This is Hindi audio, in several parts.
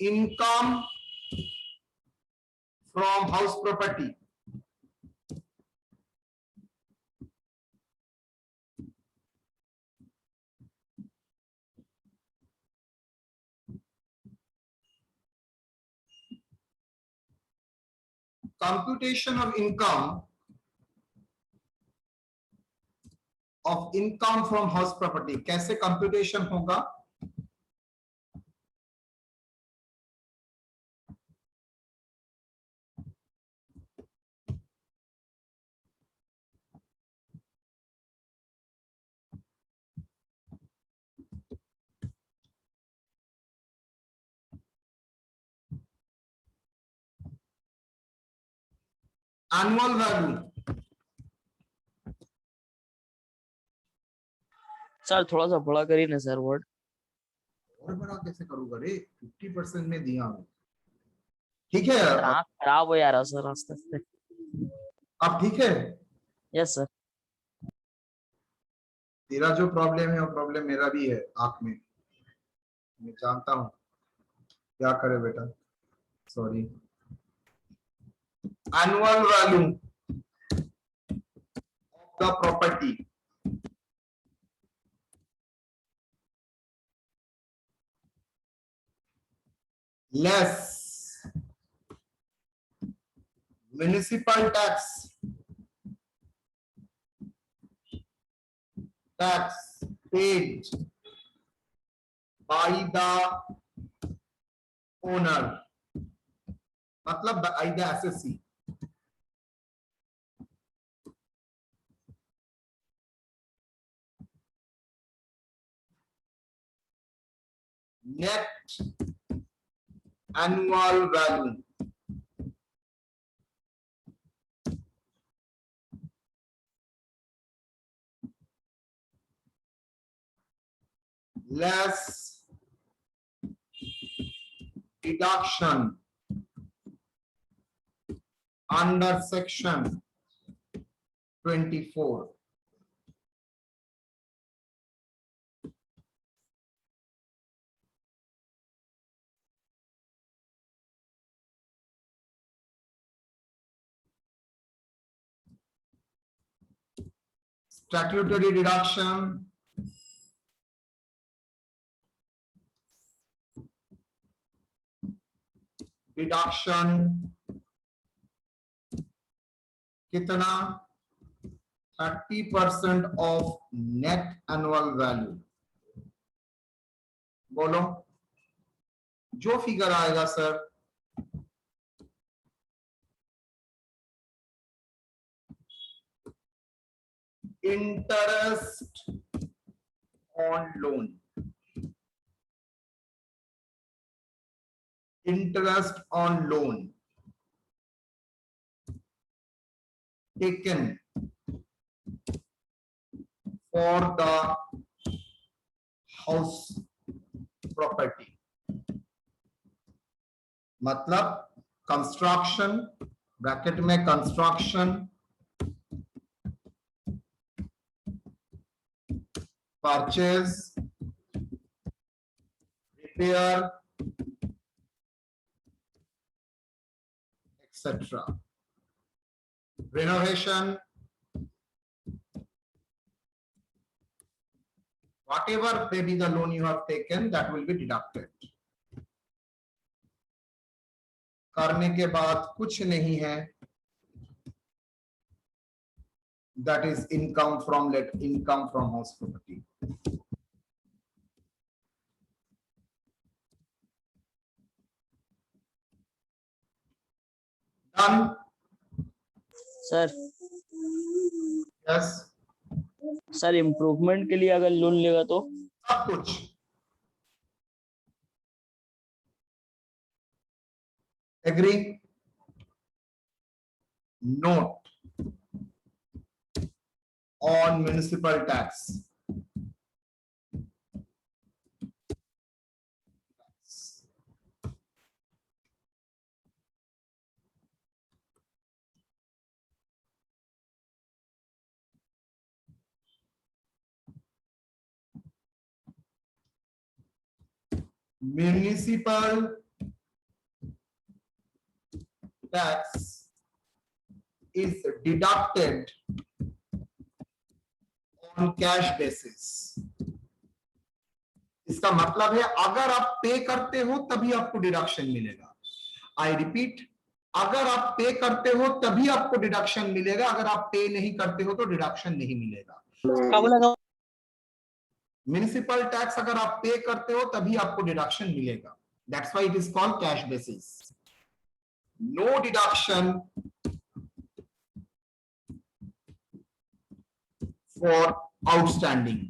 income from house property. Computation of income from house property कैसे computation होगा? Annual value. सर थोड़ा सा बड़ा करिए ना सर वर्ड। और बड़ा कैसे करूंगा रे? 50% में दिया हूं, ठीक है। आँख खराब हो यार सर रास्ते से। अब ठीक है? Yes sir. तेरा जो प्रॉब्लम है वो प्रॉब्लम मेरा भी है आंख में, मैं जानता हूं, क्या करे बेटा, sorry. Annual value of the property less municipal tax paid by the owner, मतलब by the assessee. Net annual value less deduction under section 24. Statutory deduction, कितना? 30% of net annual value. बोलो जो फिगर आएगा sir, interest on loan, interest on loan taken for the house property, मतलब कंस्ट्रक्शन, ब्रैकेट में construction, purchase, repair etc. Renovation, whatever may be the loan you have taken, that will be deducted. करने के बाद कुछ नहीं है, that is income from house property. Done? Sir Yes. Sir improvement के लिए अगर लोन लेगा तो सब कुछ agree? Note on municipal tax, municipal tax is deducted on cash basis. इसका मतलब है अगर आप पे करते हो तभी आपको डिडक्शन मिलेगा. आई रिपीट, अगर आप पे करते हो तभी आपको डिडक्शन मिलेगा, अगर आप पे नहीं करते हो तो डिडक्शन नहीं मिलेगा. म्युनिसिपल टैक्स अगर आप पे करते हो तभी आपको डिडक्शन मिलेगा. That's why it is called cash basis. No deduction for outstanding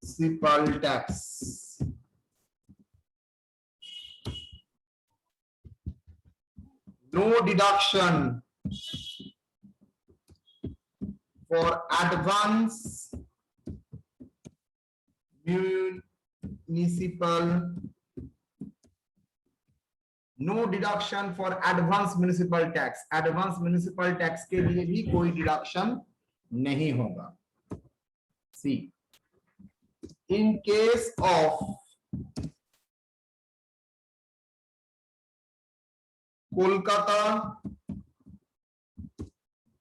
municipal tax. No deduction for advance municipal. No deduction for advance municipal tax. Advance municipal tax के लिए भी कोई डिडक्शन नहीं होगा. See, in case of Kolkata,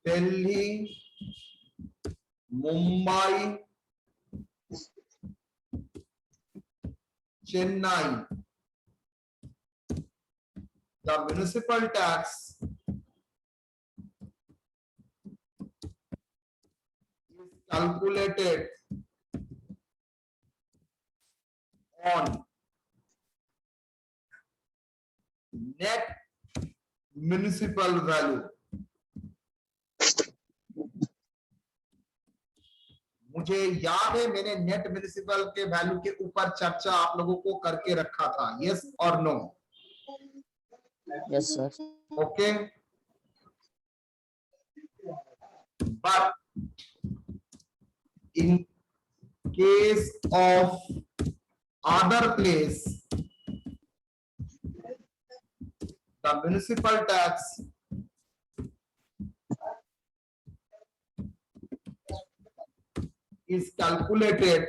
Delhi, Mumbai, Chennai, the municipal tax is calculated on net municipal value. मुझे याद है मैंने नेट म्युनिसिपल के वैल्यू के ऊपर चर्चा आप लोगों को करके रखा था. यस और no? Yes sir. Okay, but in case of other place, the municipal tax is calculated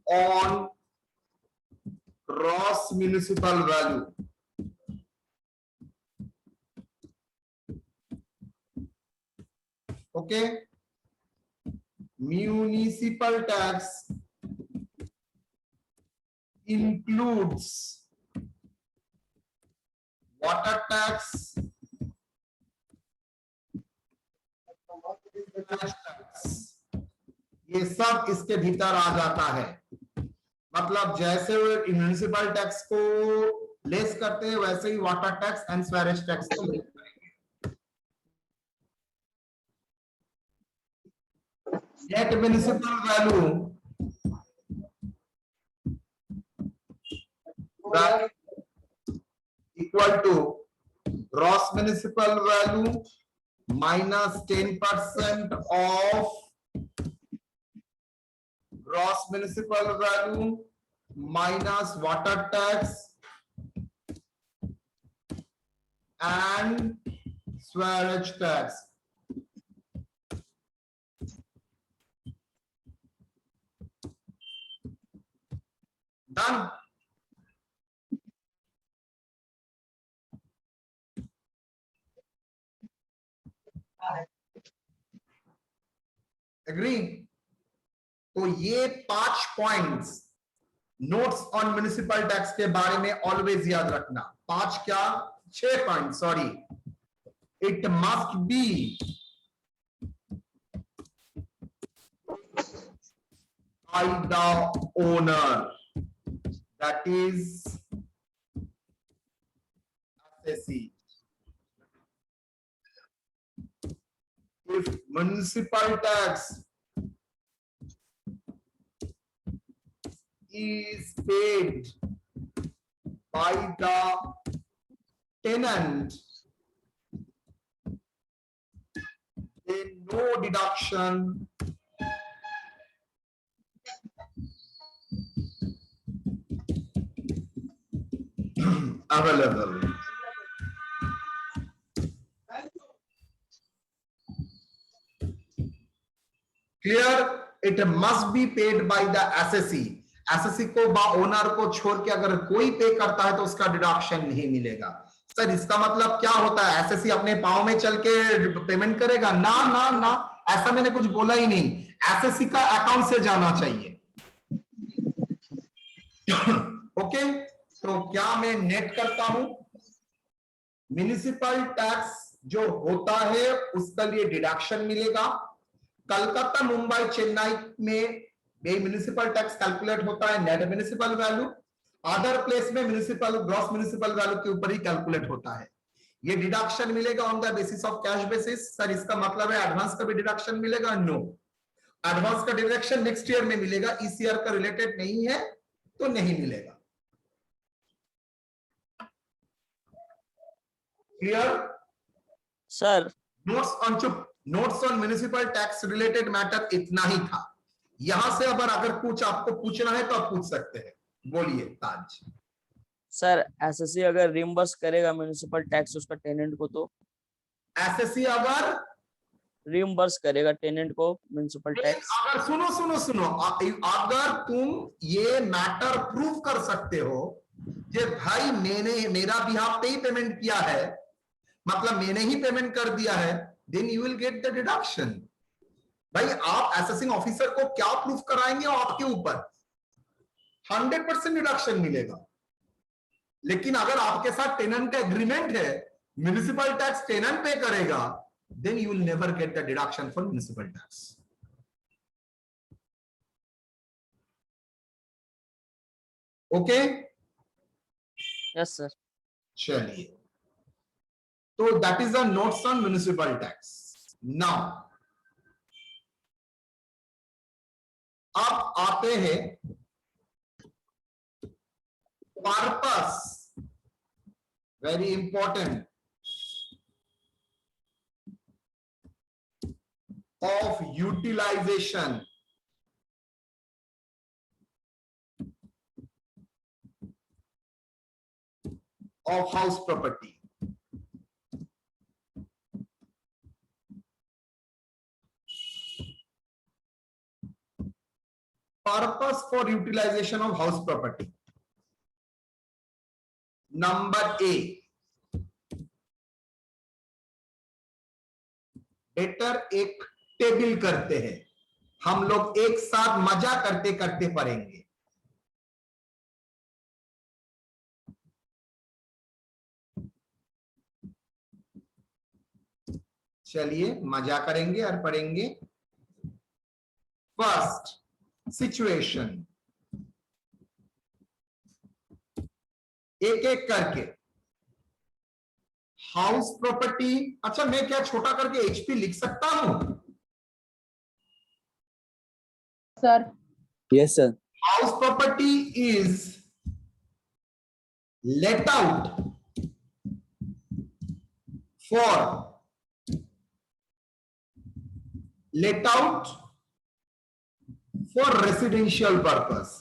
on gross municipal value. Okay, municipal tax includes water tax, ये सब इसके भीतर आ जाता है. मतलब जैसे म्युनिसिपल टैक्स को लेस करते हैं वैसे ही water tax and sewerage tax को लेस करेंगे. Net municipal value equal to gross municipal value minus 10% of gross municipal value minus water tax and sewage tax. Done. Agree? तो ये 5 points notes on municipal tax के बारे में ऑलवेज याद रखना. 5 क्या 6 point, sorry. It must be by the owner, that is assessee. If municipal tax is paid by the tenant, then no deduction available. Clear? It must be paid by the assessee. SSC को ओनर को छोड़ के अगर कोई पे करता है तो उसका डिडक्शन नहीं मिलेगा। सर इसका मतलब क्या होता है, एसएससी अपने पाँव में चल के पेमेंट करेगा? ना ना ना, ऐसा मैंने कुछ बोला ही नहीं। एसएससी का अकाउंट से जाना चाहिए। ओके, तो क्या मैं नेट करता हूं, म्युनिसिपल टैक्स जो होता है उसका लिए डिडक्शन मिलेगा। कलकत्ता, मुंबई, चेन्नई में म्युनिसिपल टैक्स कैलकुलेट होता है net municipal value, other place में म्युनिसिपल ग्रॉस म्युनिसिपल वैल्यू के ऊपर ही कैलकुलेट होता है। ये डिडक्शन मिलेगा on the basis of cash basis. Sir इसका मतलब है एडवांस का भी डिडक्शन मिलेगा? नो, एडवांस का डिडक्शन नेक्स्ट ईयर में मिलेगा, इस ईयर का रिलेटेड नहीं है तो नहीं मिलेगा। Clear sir? Notes on municipal tax related matter इतना ही था। यहां से अगर कुछ आपको पूछना है तो आप पूछ सकते हैं। बोलिए ताज। सर एसएससी अगर रिम्बर्स करेगा म्युनिसिपल टैक्स उसका टेनेंट को, तो एसएससी अगर रिम्बर्स करेगा टेनेंट को म्युनिसिपल टैक्स? अगर सुनो सुनो सुनो, अगर तुम ये मैटर प्रूव कर सकते हो कि भाई मैंने मेरा बिहाफ पे ही पेमेंट किया है, मतलब मैंने ही पेमेंट कर दिया है, then you will get the deduction. भाई आप असेसिंग ऑफिसर को क्या प्रूफ कराएंगे और आपके ऊपर 100% डिडक्शन मिलेगा। लेकिन अगर आपके साथ टेनेंट का एग्रीमेंट है, म्युनिसिपल टैक्स टेनेंट पे करेगा, then you will never get the deduction for municipal tax. Okay? Yes sir. चलिए, तो that is the notes on municipal tax. Now, अब आते हैं purpose, very important, of utilization of house property. Purpose for utilization of house property. Number A, better एक टेबल करते हैं, हम लोग एक साथ मजा करते करते पढ़ेंगे। चलिए मजा करेंगे और पढ़ेंगे। फर्स्ट सिचुएशन, एक एक करके। हाउस प्रॉपर्टी, अच्छा मैं क्या छोटा करके एचपी लिख सकता हूं? Sir yes sir. House property is let out for residential purpose.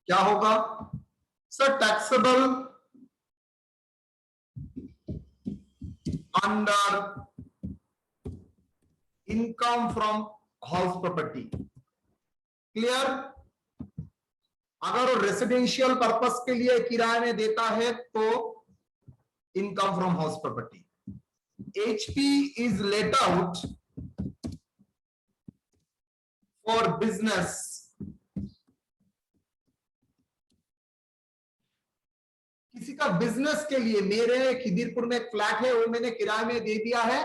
क्या होगा sir? Taxable under income from house property. Clear? अगर वो रेसिडेंशियल पर्पस के लिए किराए में देता है तो income from house property. HP is late out for business, किसी का बिजनेस के लिए। मेरे खिदिरपुर में एक फ्लैट है, वो मैंने किराए में दे दिया है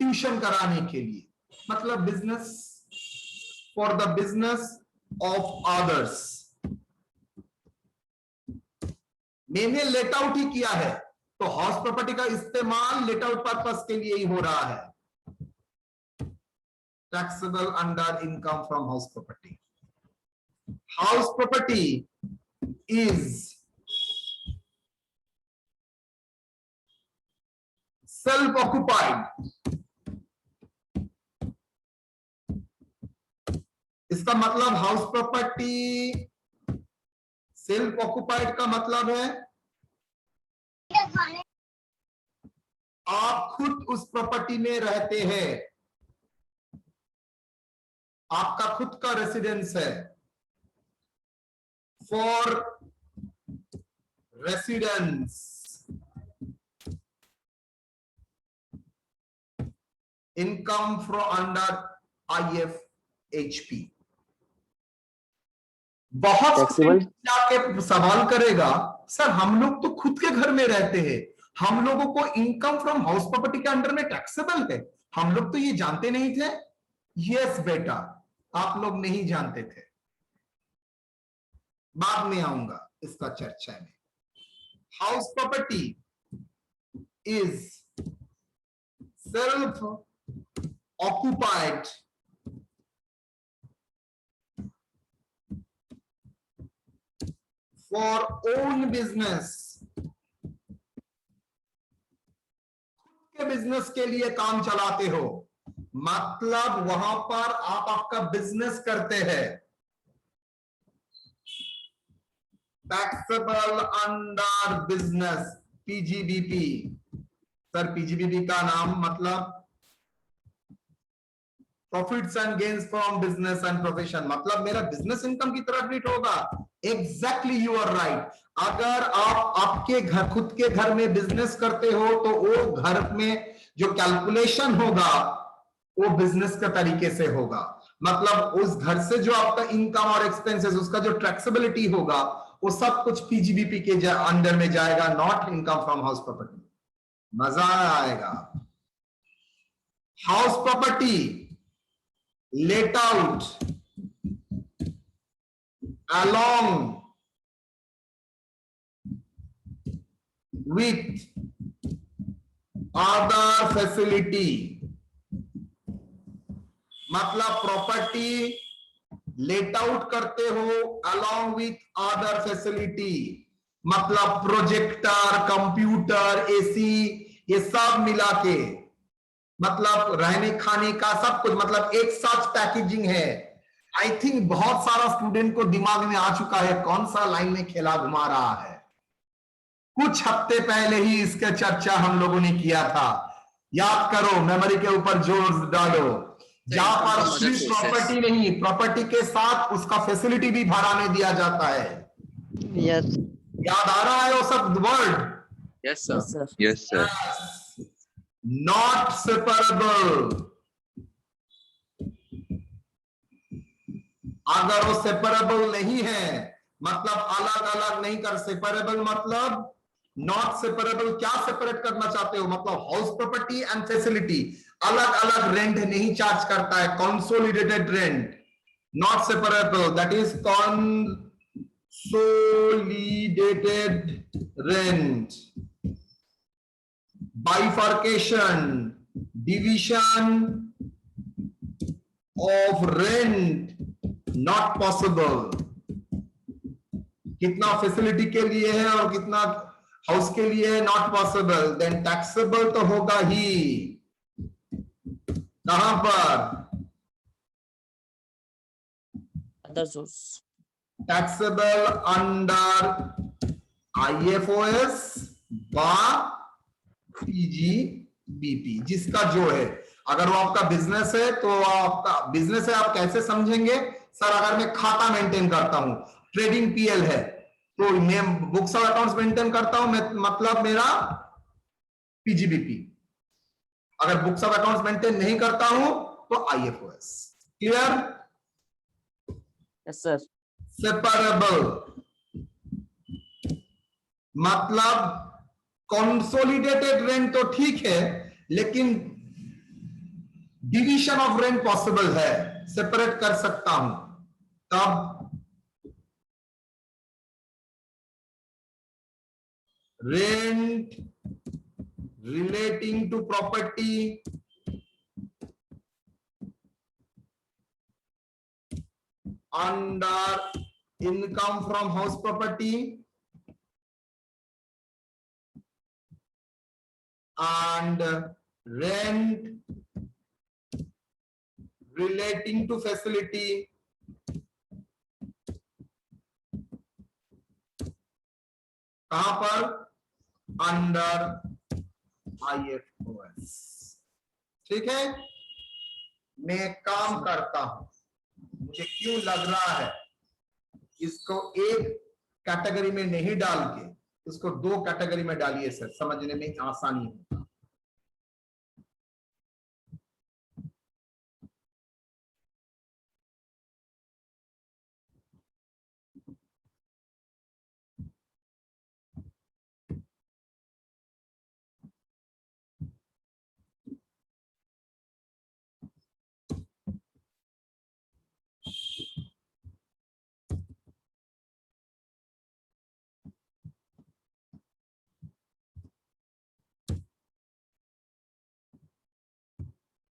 ट्यूशन कराने के लिए, मतलब business, for the business of others. मैंने लेट आउट ही किया है, तो हाउस प्रॉपर्टी का इस्तेमाल लेट आउट पर्पस के लिए ही हो रहा है। Taxable under income from house property. House property is self-occupied. इसका मतलब हाउस प्रॉपर्टी सेल्फ ऑक्युपाइड का मतलब है आप खुद उस प्रॉपर्टी में रहते हैं, आपका खुद का रेसिडेंस है। For residence income from under IFHP। बहुत Taxable? आके सवाल करेगा, सर हम लोग तो खुद के घर में रहते हैं, हम लोगों को इनकम फ्रॉम हाउस प्रॉपर्टी के अंडर में टैक्सेबल है, हम लोग तो ये जानते नहीं थे। यस बेटा, आप लोग नहीं जानते थे, बाद में आऊंगा इसका चर्चा में। House property is self occupied for own business, के बिजनेस के लिए काम चलाते हो, मतलब वहां पर आप आपका बिजनेस करते हैं। Taxable under business, PGBP। Sir PGBP का नाम मतलब profits and gains from business and profession, मतलब मेरा बिजनेस इनकम की तरह ट्रीट होगा। Exactly, you are right. अगर आप आपके घर, खुद के घर में बिजनेस करते हो तो वो घर में जो कैलकुलेशन होगा वो बिजनेस के तरीके से होगा, मतलब उस घर से जो आपका इनकम और एक्सपेंसेस, उसका जो टैक्सेबिलिटी होगा वो सब कुछ PGBP के अंडर में जाएगा, not income from house property. मजा आएगा। House property let out along with other facility, मतलब प्रॉपर्टी लेट आउट करते हो along with other facility, मतलब प्रोजेक्टर, कंप्यूटर, AC, ये सब मिला के, मतलब रहने खाने का सब कुछ, मतलब एक साथ पैकेजिंग है। आई थिंक बहुत सारा स्टूडेंट को दिमाग में आ चुका है कौन सा लाइन में खेला घुमा रहा है। कुछ हफ्ते पहले ही इसका चर्चा हम लोगों ने किया था, याद करो, मेमोरी के ऊपर जोर डालो। जहां पर सिर्फ प्रॉपर्टी नहीं, प्रॉपर्टी के साथ उसका फैसिलिटी भी भाड़ा में दिया जाता है। Yes. याद आ रहा है वो सब word? Yes, sir. Yes, sir. Yes, sir. Not separable। अगर वो सेपरेबल नहीं है, मतलब अलग अलग नहीं कर, सेपरेबल मतलब नॉट सेपरेबल। क्या सेपरेट करना चाहते हो? मतलब हाउस प्रॉपर्टी एंड फैसिलिटी अलग अलग रेंट नहीं चार्ज करता है, consolidated rent, not separable, that is consolidated rent. Bifurcation, division of rent not possible. कितना फैसिलिटी के लिए है और कितना हाउस के लिए है, नॉट पॉसिबल। देन टैक्सेबल तो होगा ही, कहां पर? Other source. Taxable under IFOS व PGBP, जिसका जो है। अगर वो आपका बिजनेस है तो आपका बिजनेस है, आप कैसे समझेंगे? सर अगर मैं खाता मेंटेन करता हूं, ट्रेडिंग PL है, तो मैं बुक्स ऑफ अकाउंट्स मेंटेन करता हूं, मतलब मेरा PGBP। अगर बुक्स ऑफ अकाउंट्स मेंटेन नहीं करता हूं तो IFOS। Clear? Yes, sir. Separable मतलब कंसोलिडेटेड रेंट तो ठीक है, लेकिन डिवीजन ऑफ रेंट पॉसिबल है, सेपरेट कर सकता हूं। तब rent relating to property under income from house property and rent relating to facility कहां पर? Under IFOS। ठीक है, मैं एक काम करता हूं, मुझे क्यों लग रहा है इसको एक कैटेगरी में नहीं डाल के इसको दो कैटेगरी में डालिए सर, समझने में आसानी होगा।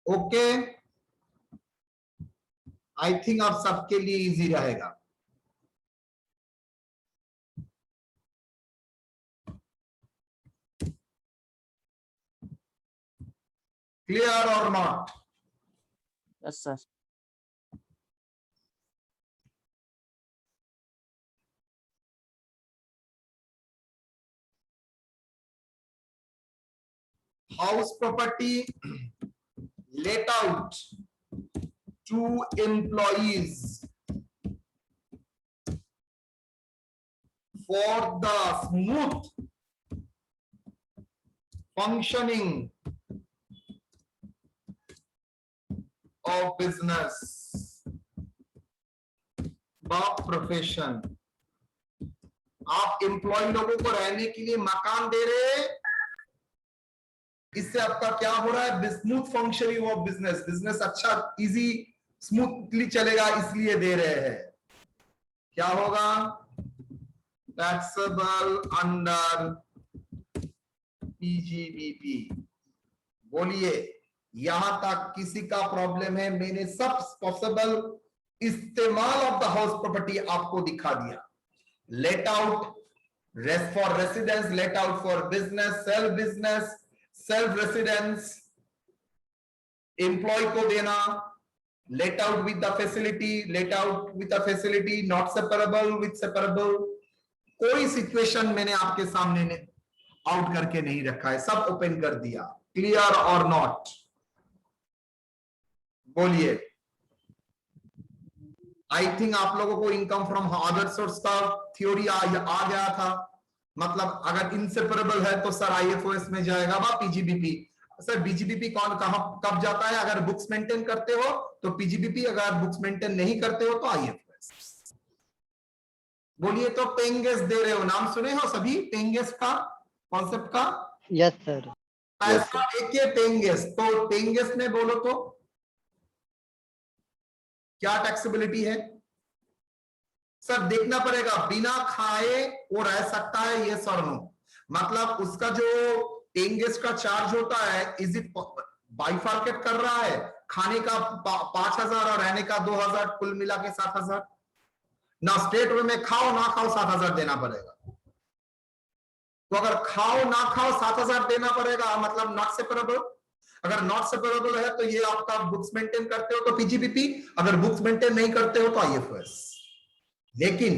ओके, आई थिंक आप सबके लिए इजी रहेगा। क्लियर और not? Yes sir. House property let out to employees for the smooth functioning of business by profession। आप एम्प्लॉय लोगों को रहने के लिए मकान दे रहे हैं, इससे आपका क्या हो रहा है, smooth functioning of business, business अच्छा इजी स्मूथली चलेगा इसलिए दे रहे हैं। क्या होगा, टैक्सेबल अंडर पीजीबीपी। बोलिए, यहां तक किसी का प्रॉब्लम है? मैंने सब पॉसिबल इस्तेमाल ऑफ द हाउस प्रॉपर्टी आपको दिखा दिया। Let out for residence, let out for business, self residence, employee को देना, let out with the facility, let out with the facility, not separable with separable. कोई सिचुएशन मैंने आपके सामने आउट करके नहीं रखा है, सब ओपन कर दिया। क्लियर और नॉट? बोलिए। आई थिंक आप लोगों को इनकम फ्रॉम अदर सोर्स का थ्योरी आ गया था। मतलब अगर इनसेपरेबल है तो सर आईएफओएस में जाएगा व पीजीबीपी। सर बीजीबीपी कौन कब जाता है? अगर बुक्स मेंटेन करते हो तो पीजीबीपी, अगर बुक्स मेंटेन नहीं करते हो तो आईएफओएस। बोलिए, तो पेइंग गेस्ट दे रहे हो, नाम सुने हो सभी पेइंग गेस्ट का कॉन्सेप्ट का? Yes sir. पैसा देके पेइंग गेस्ट, तो पेइंग गेस्ट में बोलो तो क्या टैक्सेबिलिटी है? सर देखना पड़ेगा, बिना खाए वो रह सकता है, ये सर नो। मतलब उसका जो पेइंग गेस्ट का चार्ज होता है, इज इट बाइफार्केट कर रहा है? खाने का 5,000 और रहने का 2,000, कुल मिला के 7,000। ना स्टेट में खाओ ना खाओ 7,000 देना पड़ेगा। तो अगर खाओ ना खाओ 7,000 देना पड़ेगा, मतलब नॉट सेपरेबल। अगर नॉट सेपरेबल है तो ये आपका बुक्स मेंटेन करते हो तो पीजीबीपी, अगर बुक्स मेंटेन नहीं करते हो तो आईएफओएस। लेकिन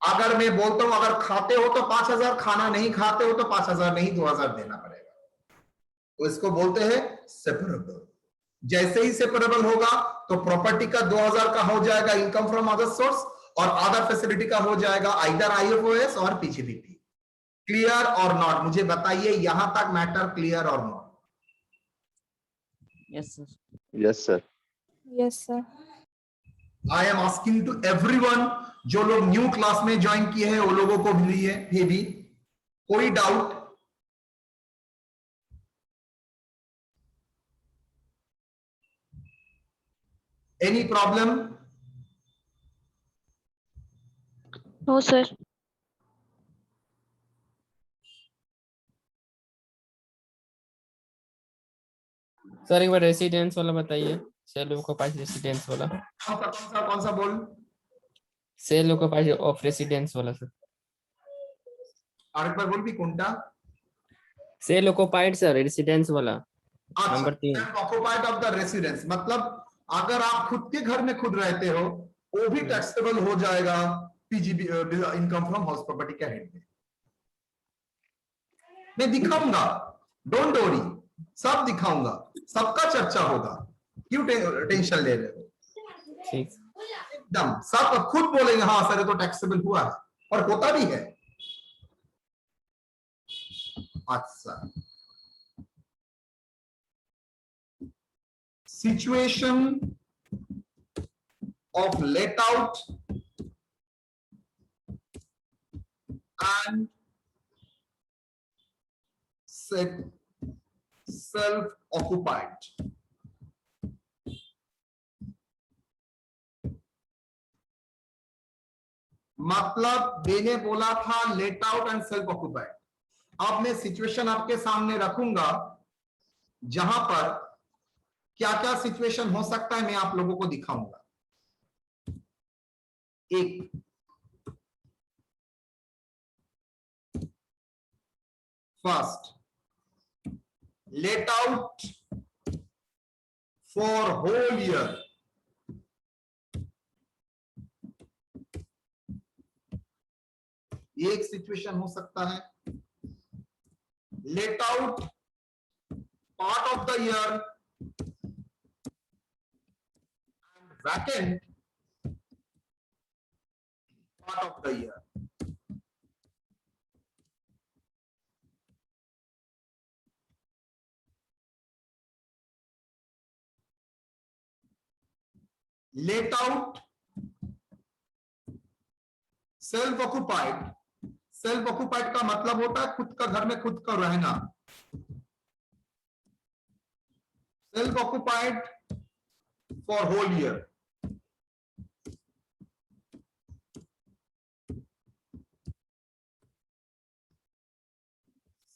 अगर मैं बोलता हूं अगर खाते हो तो 5,000, खाना नहीं खाते हो तो 5,000 नहीं 2,000 देना पड़ेगा, तो इसको बोलते हैं सेपरेबल। जैसे ही सेपरेबल होगा तो प्रॉपर्टी का 2,000 का हो जाएगा इनकम फ्रॉम अदर सोर्स, और अदर फैसिलिटी का हो जाएगा आइदर आईएफओएस और पीजीबीपी। क्लियर और नॉट? मुझे बताइए, यहां तक मैटर क्लियर और not? Yes sir. Yes sir. Yes, sir. I am asking to everyone, जो लोग न्यू क्लास में ज्वाइन किए हैं वो लोगों को भी कोई doubt? Any problem? No, sir. Sir एक बार रेसिडेंस वाला बताइए, सेल ऑक्यूपाइड रेसिडेंस वाला। कौन सा बोल? सेल ऑक्यूपाइड ऑफ रेसिडेंस वाला सर। আরেকবার বলবি কোনটা? सेल ऑक्यूपाइड सर रेसिडेंस वाला number 3। Occupied of the residence, मतलब अगर आप खुद के घर में खुद रहते हो वो भी टैक्सेबल हो जाएगा PGB, income from house property के हेड में। मैं दिखाऊंगा डोंट वरी, सब दिखाऊंगा, सबका चर्चा होगा, क्यों टेंशन ले रहे हो? ठीक। एकदम सब खुद बोलेंगे हाँ सर ये तो टैक्सेबल हुआ है, और होता भी है। अच्छा, situation of let out and self occupied. मतलब मैंने बोला था let out and self occupied. अब मैं सिचुएशन आपके सामने रखूंगा जहां पर क्या क्या सिचुएशन हो सकता है मैं आप लोगों को दिखाऊंगा। एक, first, let out for whole year. ये एक सिचुएशन हो सकता है। Let out part of the year and vacant part of the year. Let out self occupied. Self occupied का मतलब होता है खुद का घर में खुद का रहना। Self occupied for whole year.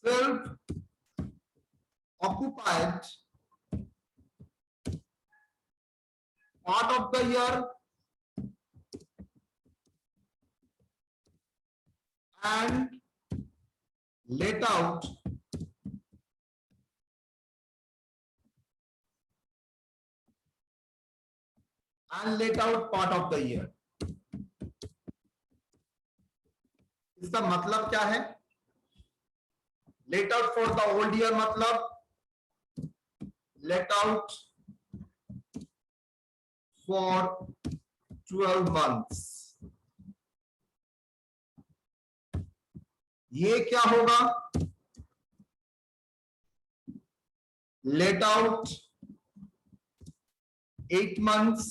Self-occupied part of the year and let out part of the year. इसका मतलब क्या है? Let out for the old year मतलब लेट आउट फॉर 12 months। ये क्या होगा? Let out 8 months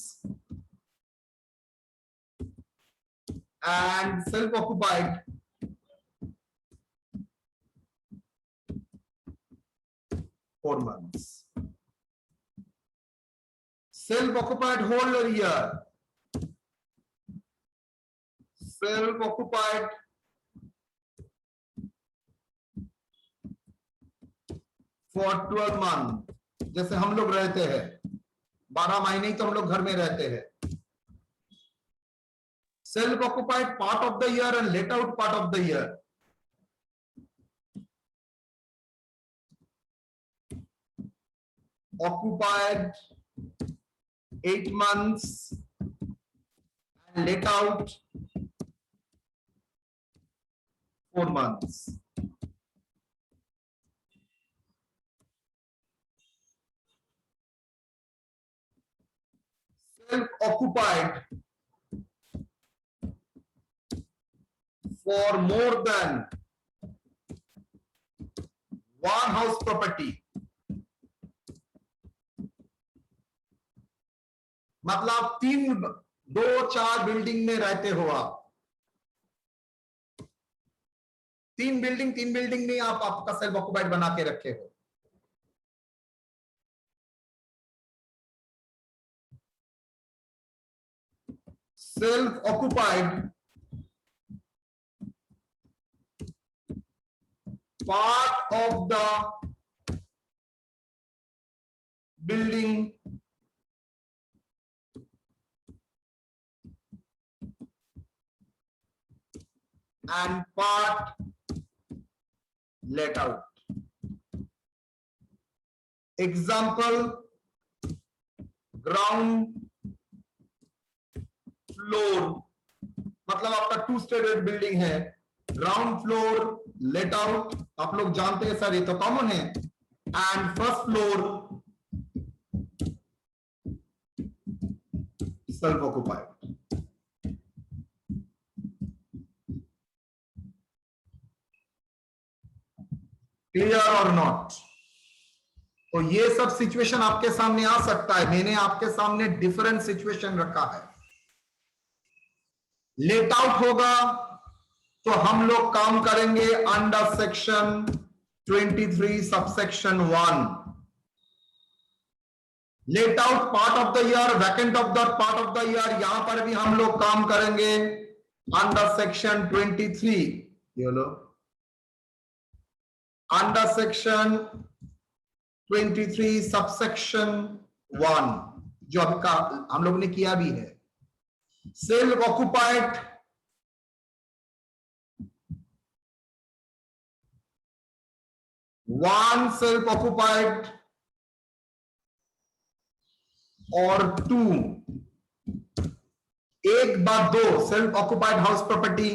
and self occupied 4 months. Self-occupied whole year. Self-occupied for 12 months. जैसे हम लोग रहते हैं 12 महीने ही तो हम लोग घर में रहते हैं। Self-occupied part of the year and let out part of the year. Occupied 8 months and let out 4 months. Self-occupied for more than one house property. मतलब 2-4 बिल्डिंग में रहते हो आप। 3 बिल्डिंग में आप आपका सेल्फ ऑक्युपाइड बना के रखे हो। Self occupied part of the building and part let out. Example, ground floor मतलब आपका 2 स्टेटेड बिल्डिंग है, ग्राउंड फ्लोर लेट आउट। आप लोग जानते हैं सर ये तो कॉमन है, and first floor self occupied. Clear और नॉट? तो ये सब सिचुएशन आपके सामने आ सकता है। मैंने आपके सामने डिफरेंट सिचुएशन रखा है। लेट आउट होगा तो हम लोग काम करेंगे under section 23 subsection 1। Late out part of the year, vacant of the part of the year, यहां पर भी हम लोग काम करेंगे अंडर सेक्शन 23। ये लो अंडर सेक्शन 23 सबसेक्शन 1, जो अभी का हम लोग ने किया भी है। Self occupied one, self occupied और 2, एक बार 2 सेल्फ ऑक्युपाइड हाउस प्रॉपर्टी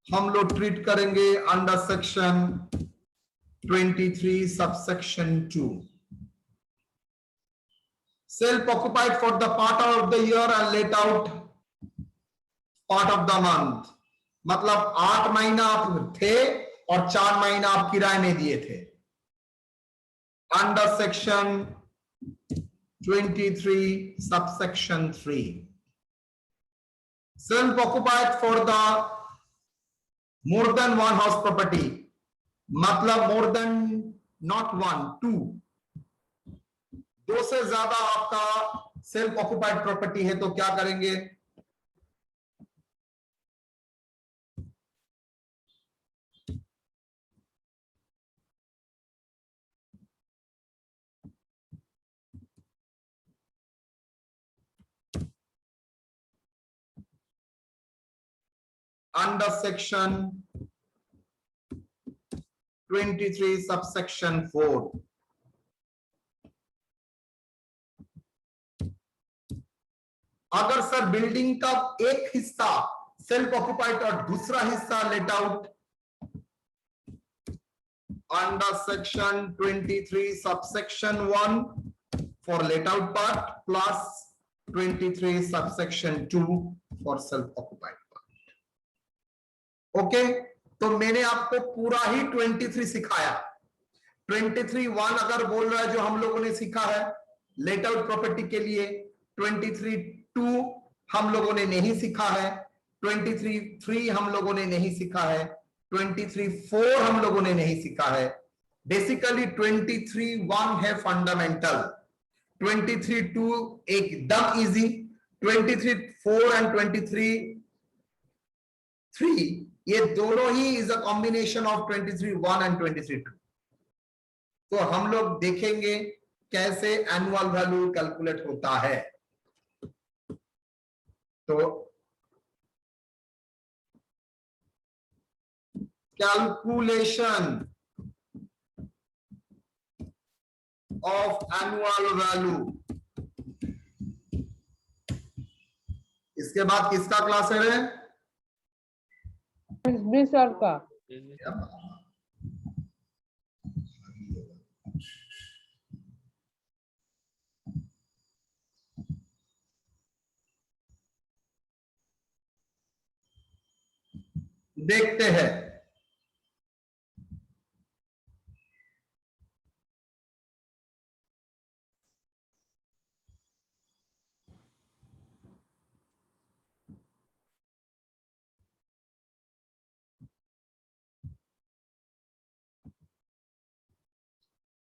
हम लोग ट्रीट करेंगे under section 23 subsection 2। Self occupied for the part of the year and let out part of the month, मतलब 8 महीना आप थे और 4 महीना आप किराए में दिए थे। Under section 23 subsection 3। Self occupied for the more than one house property, मतलब more than not 1, 2, 2 से ज्यादा आपका सेल्फ ऑक्युपाइड प्रॉपर्टी है तो क्या करेंगे? Under section 23 subsection 4। अगर सर बिल्डिंग का एक हिस्सा सेल्फ ऑक्युपाइड और दूसरा हिस्सा let out, under section 23 subsection 1 for let out part plus 23 subsection 2 for self occupied part. Okay, तो मैंने आपको पूरा ही 23 सिखाया। 23(1) अगर बोल रहा है जो हम लोगों ने सीखा है लेट आउट प्रॉपर्टी के लिए, 23(2) हम लोगों ने नहीं सीखा है, 23(3) हम लोगों ने नहीं सीखा है, 23(4) हम लोगों ने नहीं सीखा है। बेसिकली 23(1) है फंडामेंटल, 23(2) एकदम इजी, 23(4) एंड 23(3) ये दोनों he is a combination of 23(1) and 23(2). तो हम लोग देखेंगे कैसे एनुअल वैल्यू कैलकुलेट होता है। तो कैलकुलेशन ऑफ एनुअल वैल्यू, इसके बाद किसका क्लास है? 20 साल का। देखते हैं।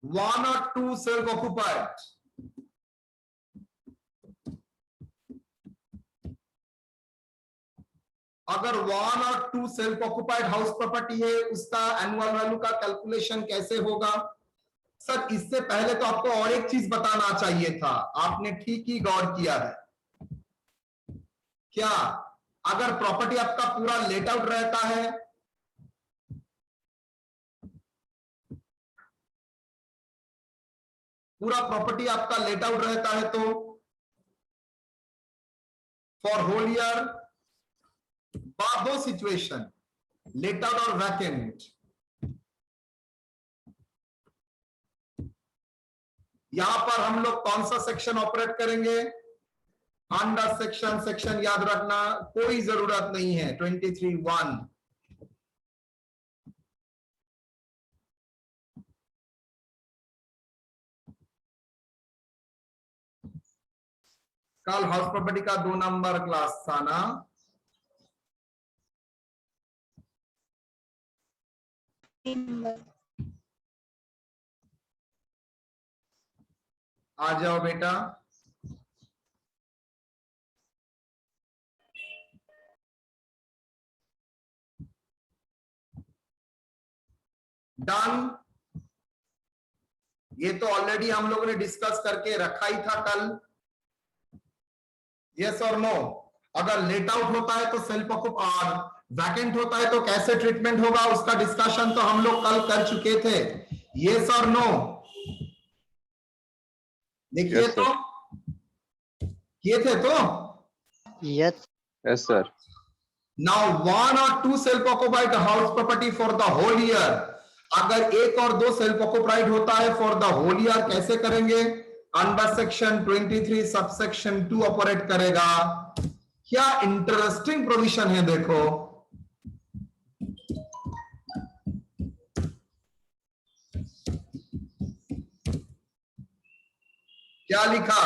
One or two self-occupied, अगर 1 और 2 सेल्फ ऑक्युपाइड हाउस प्रॉपर्टी है उसका एनुअल वैल्यू का कैलकुलेशन कैसे होगा? सर इससे पहले तो आपको और एक चीज बताना चाहिए था, आपने ठीक ही गौर किया है क्या? अगर प्रॉपर्टी आपका पूरा लेट आउट रहता है, पूरा प्रॉपर्टी आपका लेट आउट रहता है तो फॉर होल ईयर दो सिचुएशन, लेट आउट और वैकेंट, यहां पर हम लोग कौन सा सेक्शन ऑपरेट करेंगे? अंडर सेक्शन, सेक्शन याद रखना कोई जरूरत नहीं है। 23(1) कल हाउस प्रॉपर्टी का 2 नंबर क्लास था ना? आ जाओ बेटा। डन। ये तो ऑलरेडी हम लोगों ने डिस्कस करके रखा ही था कल। यस और नो? अगर लेट आउट होता है तो सेल्फ ऑक्यूपाइड, वैकेंट होता है तो कैसे ट्रीटमेंट होगा, उसका डिस्कशन तो हम लोग कल कर चुके थे। यस और नो? देखिए Yes, sir. तो किए थे तो Yes, sir. now 1 or 2 self occupied house property for the whole year। अगर एक और दो सेल्फ ऑक्युपाइड होता है फॉर द होल ईयर, कैसे करेंगे? अंडर सेक्शन 23 सबसेक्शन 2 ऑपरेट करेगा। क्या इंटरेस्टिंग प्रोविजन है देखो। क्या लिखा?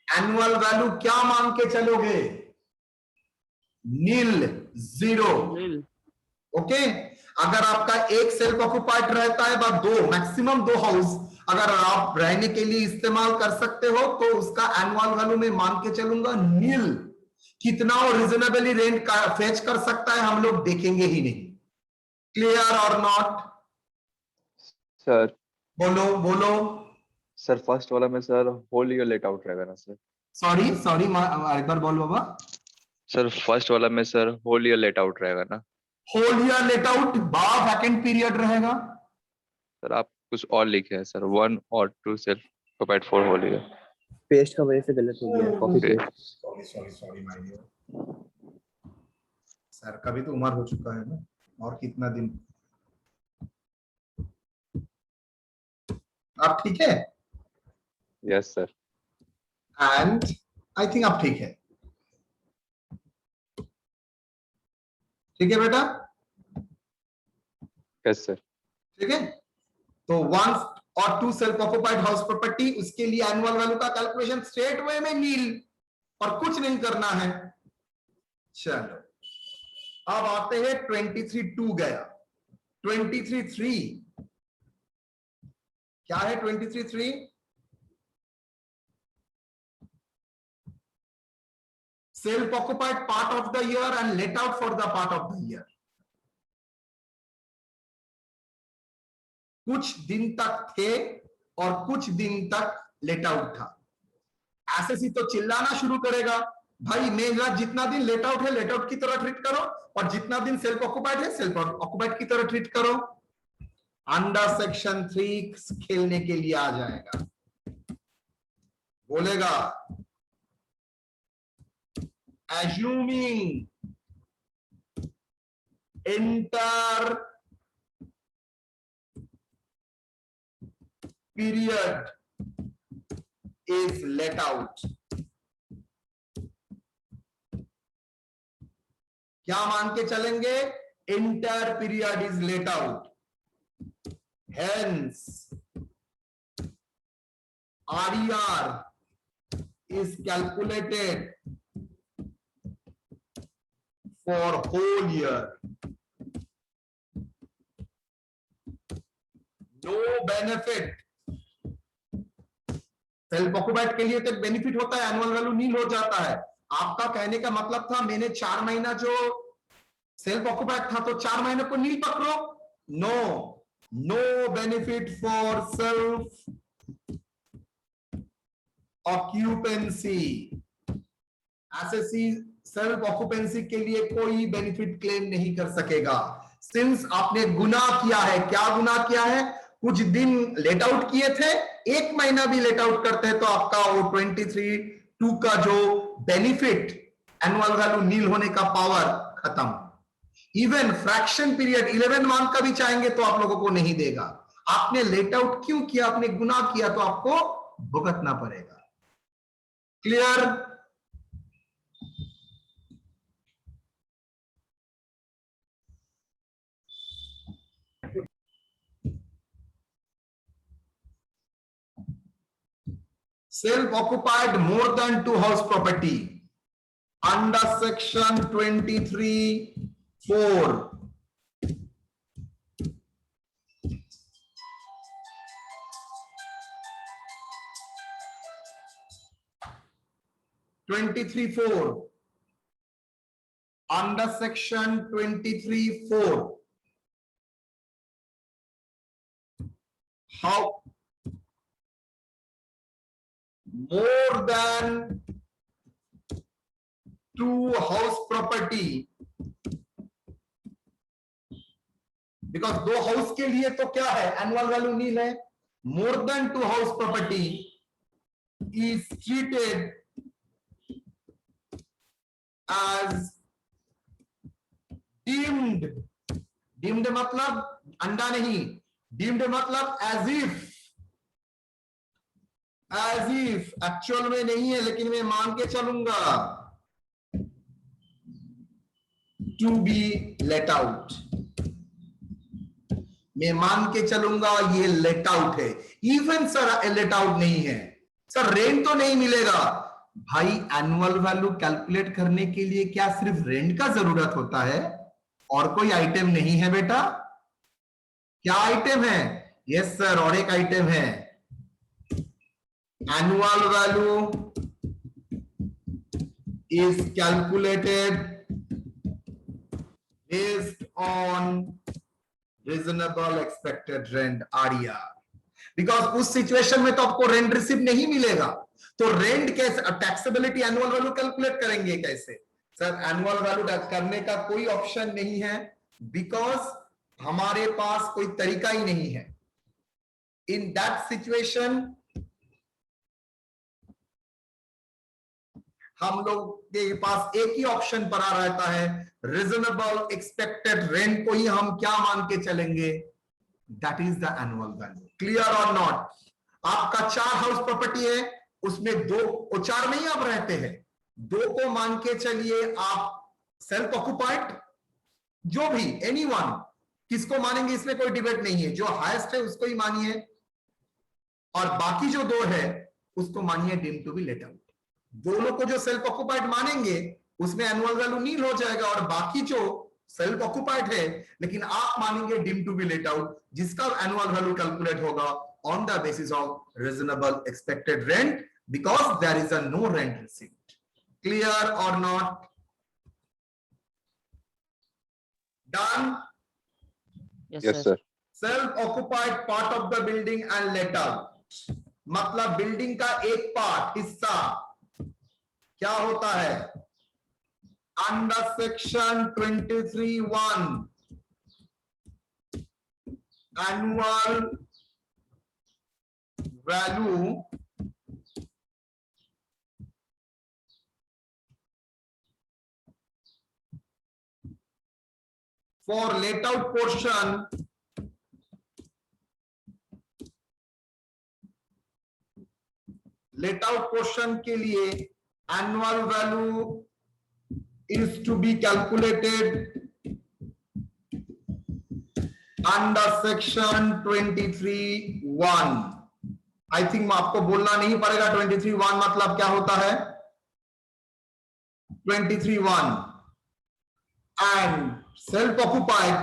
एनुअल वैल्यू क्या मान के चलोगे? नील, 0। ओके। अगर आपका एक सेल्फ ऑक्युपाइड रहता है, बस 2 मैक्सिमम 2 हाउस अगर आप रहने के लिए इस्तेमाल कर सकते हो तो उसका एनुअल वैल्यू में मान के चलूंगा नील। कितना वो रिजनेबली रेंट फेच कर सकता है हम लोग देखेंगे ही नहीं। क्लियर और नॉट? Sir, बोलो बोलो। sir, first वाला में sir whole year let out रहेगा ना sir? सॉरी सॉरी, एक बार बोल बाबा। Sir, first वाला में sir whole year let out रहेगा ना? होल ईयर लेट आउट बाद वैकेंट पीरियड रहेगा। Sir, आप कुछ और लिखे हैं sir, 1 or 2 self occupied for whole year. Paste का वजह से गलत हो गया copy paste. Sorry sorry sorry my dear sir, कभी तो उम्र हो चुका है ना, और कितना दिन। आप ठीक है? Yes, sir. And I think आप ठीक है। ठीक है बेटा? Yes, sir. ठीक है। तो 1 और 2 सेल्फ ऑक्युपाइड हाउस प्रॉपर्टी, उसके लिए एनुअल वैल्यू का कैलकुलेशन स्ट्रेट वे में नील, और कुछ नहीं करना है। चलो अब आते हैं 23(2) गया। 23(3) क्या है? 23(3) self occupied part of the year and let out for the part of the year. कुछ दिन तक थे और कुछ दिन तक लेट आउट था। एसएससी तो चिल्लाना शुरू करेगा, भाई मेरा जितना दिन लेट आउट है लेट आउट की तरह ट्रीट करो, और जितना दिन सेल्फ ऑक्युपाइड है सेल्फ ऑक्युपाइड की तरह ट्रीट करो। अंडर सेक्शन 3 खेलने के लिए आ जाएगा, बोलेगा assuming entire period is let out। क्या मान के चलेंगे? entire period is let out, hence RER is calculated for whole year। No benefit। Self occupied के लिए तो बेनिफिट होता है, एनुअल वैल्यू नील हो जाता है। आपका कहने का मतलब था मैंने 4 महीना जो सेल्फ ऑक्युपाइड था तो 4 महीने को नील पकड़ो। No, no benefit for self occupancy. SSC self occupancy के लिए कोई बेनिफिट क्लेम नहीं कर सकेगा, सिंस आपने गुनाह किया है। क्या गुनाह किया है? कुछ दिन लेट आउट किए थे, 1 महीना भी लेट आउट करते हैं तो आपका वो 23(2) का जो बेनिफिट एनुअल वैल्यू नील होने का पावर खत्म। इवन फ्रैक्शन पीरियड 11 मंथ का भी चाहेंगे तो आप लोगों को नहीं देगा। आपने लेट आउट क्यों किया, आपने गुनाह किया तो आपको भुगतना पड़ेगा। Clear? Self occupied more than 2 house property under section 23(4). Under section 23(4). How more than 2 house property, because 2 house के लिए तो क्या है, एनुअल वैल्यू नील है। More than 2 house property is treated as deemed. Deemed मतलब अंडा नहीं, डीम्ड मतलब एज इफ एक्चुअल में नहीं है, लेकिन मैं मान के चलूंगा टू बी लेट आउट। मैं मान के चलूंगा ये लेट आउट है। इवन सर लेट आउट नहीं है, सर रेंट तो नहीं मिलेगा। भाई एनुअल वैल्यू कैलकुलेट करने के लिए क्या सिर्फ रेंट का जरूरत होता है, और कोई आइटम नहीं है बेटा? क्या आइटम है? यस सर, और एक आइटम है, annual value is calculated based on reasonable expected rent RER। Because उस सिचुएशन में तो आपको रेंट रिसीव नहीं मिलेगा, तो रेंट कैसे, टैक्सेबिलिटी एनुअल वैल्यू कैलकुलेट करेंगे कैसे? सर एनुअल वैल्यू करने का कोई ऑप्शन नहीं है, बिकॉज हमारे पास कोई तरीका ही नहीं है। इन दैट सिचुएशन हम लोग के पास एक ही ऑप्शन पड़ा रहता है, रीजनेबल एक्सपेक्टेड रेंट को ही हम क्या मान के चलेंगे, that is the annual value. Clear और नॉट? आपका 4 हाउस प्रॉपर्टी है, उसमें 2 4 नहीं आप रहते हैं, 2 को मान के चलिए आप सेल्फ ऑक्युपाइड, जो भी एनीवन, किसको मानेंगे इसमें कोई डिबेट नहीं है, जो हाईएस्ट है उसको ही मानिए, और बाकी जो 2 है उसको मानिए deemed to be let out. दोनों को जो सेल्फ ऑक्युपाइड मानेंगे उसमें एनुअल वैल्यू नील हो जाएगा, और बाकी जो सेल्फ ऑक्युपाइड है लेकिन आप मानेंगे deemed to be let out, जिसका एनुअल वैल्यू कैलकुलेट होगा on the basis of reasonable expected rent, because there is a no rent received. Clear और not? Done? Yes, sir. Self occupied part of the building and let out, मतलब बिल्डिंग का एक पार्ट, हिस्सा क्या होता है? Under section 23(1) annual value for let out portion let out portion के लिए annual value is to be calculated under section 23(1). I think आपको बोलना नहीं पड़ेगा 23(1) मतलब क्या होता है। 23(1) एंड सेल्फ ऑक्युपाइड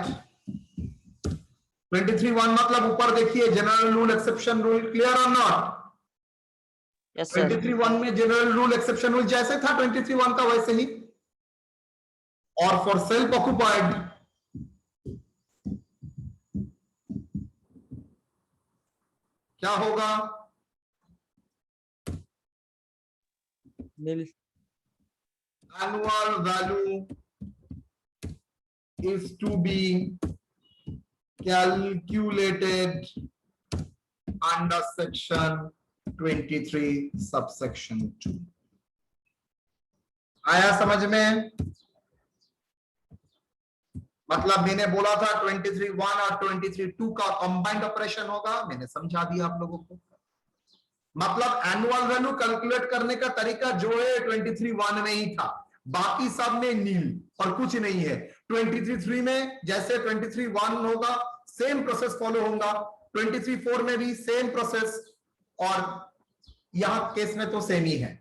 23(1) मतलब ऊपर देखिए general rule exception rule. Clear और नॉट? Yes sir. 23(1) में जनरल रूल एक्सेप्शन रूल जैसे था 23(1) का वैसे ही, और फॉर सेल्फ ऑक्युपाइड क्या होगा? Nil. Annual value is to be calculated under section 23 subsection 2। आया समझ में? मतलब मैंने बोला था 23(1) और 23(2) का कंबाइंड ऑपरेशन होगा, मैंने समझा दिया आप लोगों को। मतलब एनुअल वैल्यू कैलकुलेट करने का तरीका जो है 23(1) में ही था, बाकी सब में नील और कुछ नहीं है। 23(3) में जैसे 23(1) होगा सेम प्रोसेस फॉलो होगा, 23(4) में भी सेम प्रोसेस, और यहां केस में तो सेम ही है।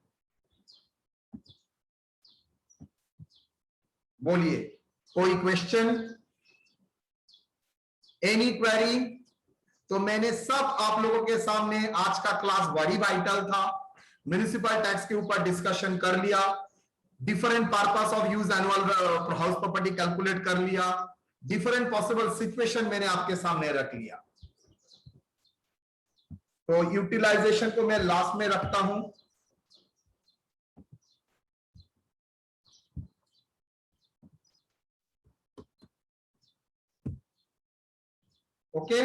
बोलिए, कोई क्वेश्चन, एनी क्वेरी? तो मैंने सब आप लोगों के सामने आज का क्लास बड़ी वाइटल था, म्युनिसिपल टैक्स के ऊपर डिस्कशन कर लिया, different purpose of use annual house property calculate कर लिया, डिफरेंट पॉसिबल सिचुएशन मैंने आपके सामने रख लिया। तो यूटिलाइजेशन को मैं लास्ट में रखता हूं। ओके,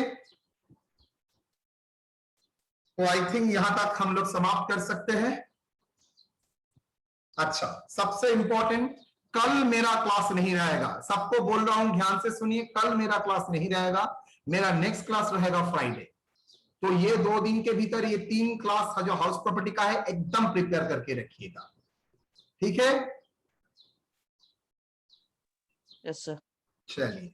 तो आई थिंक यहां तक हम लोग समाप्त कर सकते हैं। अच्छा, सबसे इंपॉर्टेंट, कल मेरा क्लास नहीं रहेगा, सबको बोल रहा हूं ध्यान से सुनिए, कल मेरा क्लास नहीं रहेगा, मेरा नेक्स्ट क्लास रहेगा फ्राइडे। तो ये 2 दिन के भीतर ये 3 क्लास जो हाउस प्रॉपर्टी का है एकदम प्रिपेयर करके रखिएगा, ठीक है? Yes sir. चलिए।